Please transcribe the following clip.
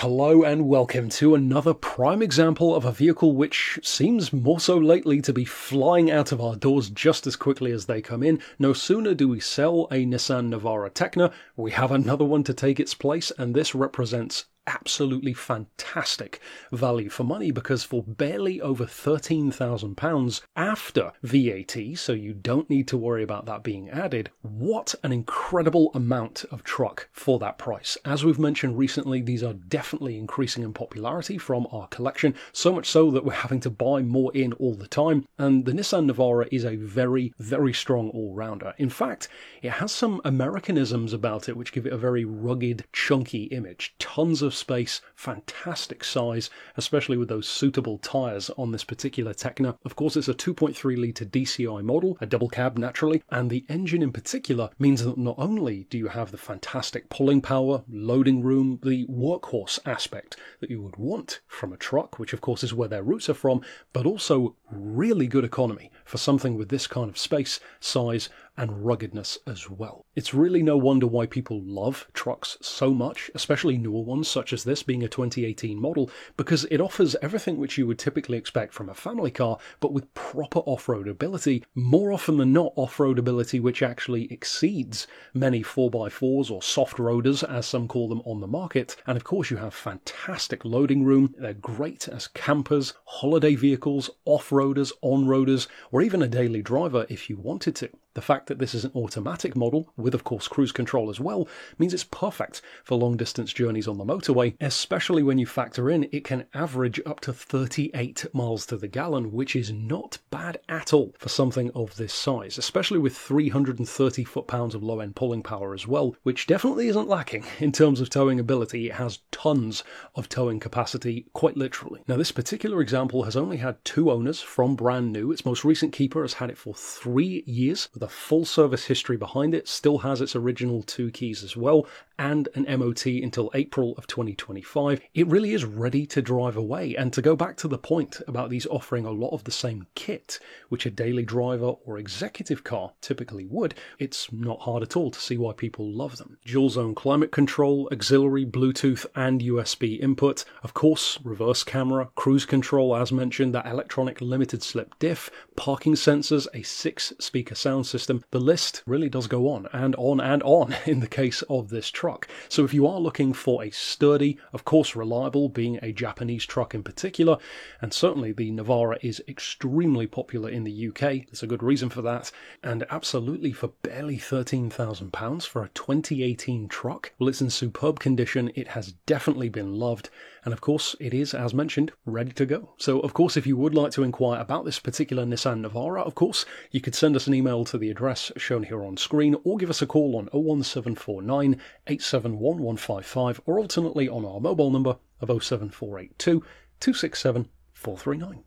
Hello and welcome to another prime example of a vehicle which seems more so lately to be flying out of our doors just as quickly as they come in. No sooner do we sell a Nissan Navara Tecna, we have another one to take its place, and this represents absolutely fantastic value for money because for barely over £13,000 after VAT, so you don't need to worry about that being added, what an incredible amount of truck for that price. As we've mentioned recently, these are definitely increasing in popularity from our collection, so much so that we're having to buy more in all the time, and the Nissan Navara is a very, very strong all-rounder. In fact, it has some Americanisms about it which give it a very rugged, chunky image. Tons of space, fantastic size, especially with those suitable tyres on this particular Tecna. Of course, it's a 2.3 litre DCI model, a double cab naturally, and the engine in particular means that not only do you have the fantastic pulling power, loading room, the workhorse aspect that you would want from a truck, which of course is where their roots are from, but also really good economy for something with this kind of space, size, and ruggedness as well. It's really no wonder why people love trucks so much, especially newer ones such as this being a 2018 model, because it offers everything which you would typically expect from a family car, but with proper off-road ability, more often than not off-road ability which actually exceeds many 4x4s or soft roaders as some call them on the market. And of course you have fantastic loading room. They're great as campers, holiday vehicles, off-roaders, on-roaders, or even a daily driver if you wanted to. The fact that this is an automatic model, with of course cruise control as well, means it's perfect for long distance journeys on the motorway, especially when you factor in it can average up to 38 miles to the gallon, which is not bad at all for something of this size, especially with 330 foot-pounds of low-end pulling power as well, which definitely isn't lacking in terms of towing ability. It has tons of towing capacity, quite literally. Now this particular example has only had 2 owners from brand new. Its most recent keeper has had it for 3 years, with a full service history behind it, still has its original 2 keys as well, and an MOT until April of 2025. It really is ready to drive away. And to go back to the point about these offering a lot of the same kit, which a daily driver or executive car typically would, it's not hard at all to see why people love them. Dual zone climate control, auxiliary Bluetooth and USB input, of course, reverse camera, cruise control as mentioned, that electronic limited slip diff, parking sensors, a 6-speaker sound system. The list really does go on and on and on in the case of this truck. So if you are looking for a sturdy, of course reliable, being a Japanese truck in particular, and certainly the Navara is extremely popular in the UK, there's a good reason for that, and absolutely for barely £13,000 for a 2018 truck, well, it's in superb condition. It has definitely been loved, and of course it is, as mentioned, ready to go. So of course if you would like to inquire about this particular Nissan Navara, of course you could send us an email to the address shown here on screen, or give us a call on 01749 871 155, or alternately on our mobile number of 07482 267 439.